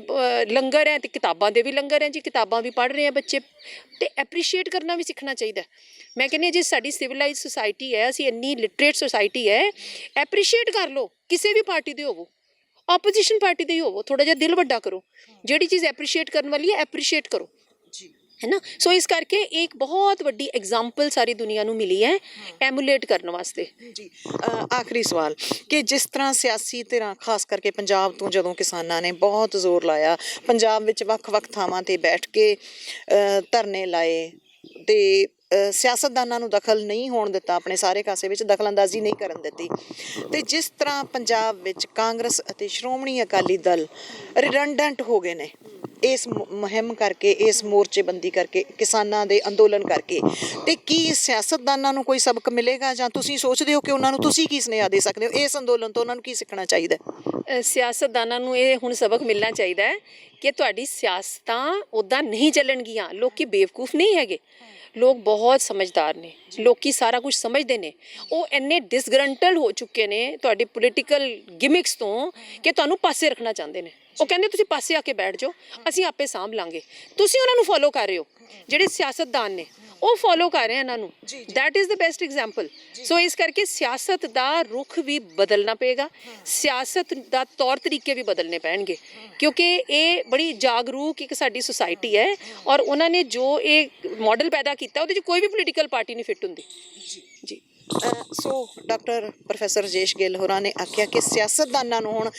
ਲੰਗਰ ਹੈ ਤੇ ਕਿਤਾਬਾਂ ਦੇ ਵੀ ਲੰਗਰ ਹੈ ਜੀ, ਕਿਤਾਬਾਂ ਵੀ ਪੜ੍ਹ ਰਹੇ ਆ ਬੱਚੇ, ਤੇ ਐਪਰੀਸ਼ੀਏਟ ਕਰਨਾ ਵੀ ਸਿੱਖਣਾ ਚਾਹੀਦਾ। ਮੈਂ ਕਹਿੰਦੀ ਹਾਂ ਜੇ ਸਾਡੀ ਸਿਵਲਾਈਜ਼ ਸੁਸਾਇਟੀ ਹੈ, ਅਸੀਂ ਇੰਨੀ ਲਿਟਰੇਟ ਸੁਸਾਇਟੀ ਹੈ, ਐਪਰੀਸ਼ੀਏਟ ਕਰ ਲਓ, ਕਿਸੇ ਵੀ ਪਾਰਟੀ ਦੇ ਹੋਵੋ, ਆਪੋਜੀਸ਼ਨ ਪਾਰਟੀ ਦੇ ਹੀ ਹੋਵੋ, ਥੋੜਾ ਜਿਹਾ ਦਿਲ ਵੱਡਾ ਕਰੋ, ਜਿਹੜੀ ਚੀਜ਼ ਐਪਰੀਸ਼ੀਏਟ ਕਰਨ ਵਾਲੀ ਹੈ ਐਪਰੀਸ਼ੀਏਟ ਕਰੋ, ਹੈ ਨਾ। ਸੋ ਇਸ ਕਰਕੇ ਇੱਕ ਬਹੁਤ ਵੱਡੀ ਐਗਜ਼ਾਮਪਲ ਸਾਰੀ ਦੁਨੀਆ ਨੂੰ ਮਿਲੀ ਹੈ ਐਮੂਲੇਟ ਕਰਨ ਵਾਸਤੇ। ਜੀ ਆਖਰੀ ਸਵਾਲ ਕਿ ਜਿਸ ਤਰ੍ਹਾਂ ਸਿਆਸੀ ਧਿਰਾਂ ਖਾਸ ਕਰਕੇ ਪੰਜਾਬ ਤੋਂ ਜਦੋਂ ਕਿਸਾਨਾਂ ਨੇ ਬਹੁਤ ਜ਼ੋਰ ਲਾਇਆ, ਪੰਜਾਬ ਵਿੱਚ ਵੱਖ-ਵੱਖ ਥਾਵਾਂ ਤੇ ਬੈਠ ਕੇ ਧਰਨੇ ਲਾਏ ਤੇ ਸਿਆਸਤਦਾਨਾਂ ਨੂੰ ਦਖਲ ਨਹੀਂ ਹੋਣ ਦਿੱਤਾ, ਆਪਣੇ ਸਾਰੇ ਕਾਸੇ ਵਿੱਚ ਦਖਲਅੰਦਾਜ਼ੀ ਨਹੀਂ ਕਰਨ ਦਿੱਤੀ, ਤੇ ਜਿਸ ਤਰ੍ਹਾਂ ਪੰਜਾਬ ਵਿੱਚ ਕਾਂਗਰਸ ਅਤੇ ਸ਼੍ਰੋਮਣੀ ਅਕਾਲੀ ਦਲ ਰਿਡੰਡੈਂਟ ਹੋ ਗਏ ਨੇ ਇਸ ਮੁਹਿੰਮ ਕਰਕੇ, ਇਸ ਮੋਰਚੇਬੰਦੀ ਕਰਕੇ, ਕਿਸਾਨਾਂ ਦੇ ਅੰਦੋਲਨ ਕਰਕੇ, ਤੇ ਕੀ ਸਿਆਸਤਦਾਨਾਂ ਨੂੰ ਕੋਈ ਸਬਕ ਮਿਲੇਗਾ ਜਾਂ ਤੁਸੀਂ ਸੋਚਦੇ ਹੋ ਕਿ ਉਹਨਾਂ ਨੂੰ ਤੁਸੀਂ ਕੀ ਸੁਨੇਹਾ ਦੇ ਸਕਦੇ ਹੋ ਇਸ ਅੰਦੋਲਨ ਤੋਂ, ਉਹਨਾਂ ਨੂੰ ਕੀ ਸਿੱਖਣਾ ਚਾਹੀਦਾ? ਸਿਆਸਤਦਾਨਾਂ ਨੂੰ ਇਹ ਹੁਣ ਸਬਕ ਮਿਲਣਾ ਚਾਹੀਦਾ ਹੈ ਕਿ ਤੁਹਾਡੀ ਸਿਆਸਤਾਂ ਉੱਦਾਂ ਨਹੀਂ ਚੱਲਣਗੀਆਂ। ਲੋਕੀ ਬੇਵਕੂਫ ਨਹੀਂ ਹੈਗੇ, ਲੋਕ ਬਹੁਤ ਸਮਝਦਾਰ ਨੇ, ਲੋਕੀ ਸਾਰਾ ਕੁਝ ਸਮਝਦੇ ਨੇ। ਉਹ ਇੰਨੇ ਡਿਸਗਰੰਟਲ ਹੋ ਚੁੱਕੇ ਨੇ ਤੁਹਾਡੀ ਪੋਲੀਟੀਕਲ ਗਿਮਿਕਸ ਤੋਂ ਕਿ ਤੁਹਾਨੂੰ ਪਾਸੇ ਰੱਖਣਾ ਚਾਹੁੰਦੇ ਨੇ। ਉਹ ਕਹਿੰਦੇ ਤੁਸੀਂ ਪਾਸੇ ਆ ਕੇ ਬੈਠ ਜਾਓ, ਅਸੀਂ ਆਪੇ ਸਾਂਭ ਲਾਂਗੇ। ਤੁਸੀਂ ਉਹਨਾਂ ਨੂੰ ਫੋਲੋ ਕਰ ਰਹੇ ਹੋ, ਜਿਹੜੇ ਸਿਆਸਤਦਾਨ ਨੇ ਉਹ ਫੋਲੋ ਕਰ ਰਹੇ ਇਹਨਾਂ ਨੂੰ। That is the best example. So ਇਸ ਕਰਕੇ ਸਿਆਸਤ ਦਾ ਰੁਖ ਵੀ ਬਦਲਣਾ ਪਏਗਾ, ਸਿਆਸਤ ਦਾ ਤੌਰ ਤਰੀਕੇ ਵੀ ਬਦਲਣੇ ਪੈਣਗੇ, ਕਿਉਂਕਿ ਇਹ ਬੜੀ ਜਾਗਰੂਕ ਇੱਕ ਸਾਡੀ ਸੁਸਾਇਟੀ ਹੈ ਔਰ ਉਹਨਾਂ ਨੇ ਜੋ ਇਹ ਮਾਡਲ ਪੈਦਾ ਕੀਤਾ ਉਹਦੇ 'ਚ ਕੋਈ ਵੀ ਪੋਲੀਟੀਕਲ ਪਾਰਟੀ ਨਹੀਂ ਫਿੱਟ ਹੁੰਦੀ ਜੀ। So doctor professor Rajesh Gill ਹੋਰਾਂ ਨੇ ਆਖਿਆ ਕਿ ਸਿਆਸਤਦਾਨਾਂ ਨੂੰ ਹੁਣ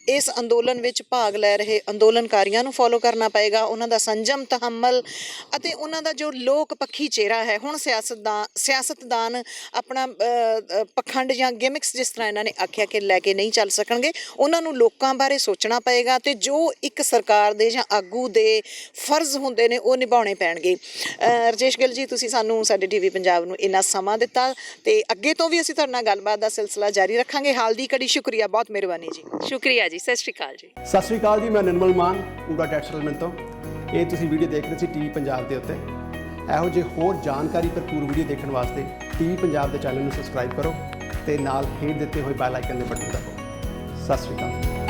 ਇਸ ਅੰਦੋਲਨ ਵਿੱਚ ਭਾਗ ਲੈ ਰਹੇ ਅੰਦੋਲਨਕਾਰੀਆਂ ਨੂੰ ਫੋਲੋ ਕਰਨਾ ਪਏਗਾ, ਉਹਨਾਂ ਦਾ ਸੰਜਮ, ਤਹੱਮਲ ਅਤੇ ਉਹਨਾਂ ਦਾ ਜੋ ਲੋਕ ਪੱਖੀ ਚਿਹਰਾ ਹੈ। ਹੁਣ ਸਿਆਸਤਦਾਨ ਆਪਣਾ ਪਖੰਡ ਜਾਂ ਗਿਮਿਕਸ ਜਿਸ ਤਰ੍ਹਾਂ ਇਹਨਾਂ ਨੇ ਆਖਿਆ ਕਿ ਲੈ ਕੇ ਨਹੀਂ ਚੱਲ ਸਕਣਗੇ, ਉਹਨਾਂ ਨੂੰ ਲੋਕਾਂ ਬਾਰੇ ਸੋਚਣਾ ਪਏਗਾ ਤੇ ਜੋ ਇੱਕ ਸਰਕਾਰ ਦੇ ਜਾਂ ਆਗੂ ਦੇ ਫਰਜ਼ ਹੁੰਦੇ ਨੇ ਉਹ ਨਿਭਾਉਣੇ ਪੈਣਗੇ। ਰਾਜੇਸ਼ ਗਿੱਲ ਜੀ, ਤੁਸੀਂ ਸਾਨੂੰ ਸਾਡੇ ਟੀਵੀ ਪੰਜਾਬ ਨੂੰ ਇੰਨਾ ਸਮਾਂ ਦਿੱਤਾ ਤੇ ਅੱਗੇ ਤੋਂ ਵੀ ਅਸੀਂ ਤੁਹਾਡੇ ਨਾਲ ਗੱਲਬਾਤ ਦਾ ਸਿਲਸਿਲਾ ਜਾਰੀ ਰੱਖਾਂਗੇ। ਹਾਲ ਦੀ ਘੜੀ ਸ਼ੁਕਰੀਆ, ਬਹੁਤ ਮਿਹਰਬਾਨੀ ਜੀ। ਸ਼ੁਕਰੀਆ ਜੀ, ਸਤਿ ਸ਼੍ਰੀ ਅਕਾਲ ਜੀ। ਸਤਿ ਸ਼੍ਰੀ ਅਕਾਲ ਜੀ, ਮੈਂ ਨਿਰਮਲ ਮਾਨ ਪੂਰਾ ਟੈਕਸ ਸੈਟਲਮੈਂਟ ਤੋਂ। ਇਹ ਤੁਸੀਂ ਵੀਡੀਓ ਦੇਖ ਰਹੇ ਸੀ ਟੀਵੀ ਪੰਜਾਬ ਦੇ ਉੱਤੇ। ਇਹੋ ਜਿਹੇ ਹੋਰ ਜਾਣਕਾਰੀ ਭਰਪੂਰ ਵੀਡੀਓ ਦੇਖਣ ਵਾਸਤੇ ਟੀਵੀ ਪੰਜਾਬ ਦੇ ਚੈਨਲ ਨੂੰ ਸਬਸਕ੍ਰਾਈਬ ਕਰੋ ਤੇ ਨਾਲ ਹੇਠ ਦਿੱਤੇ ਹੋਏ ਬੈਲ ਆਈਕਨ ਦੇ ਬਟਨ ਦਬਾਓ। ਸਤਿ ਸ਼੍ਰੀ ਅਕਾਲ।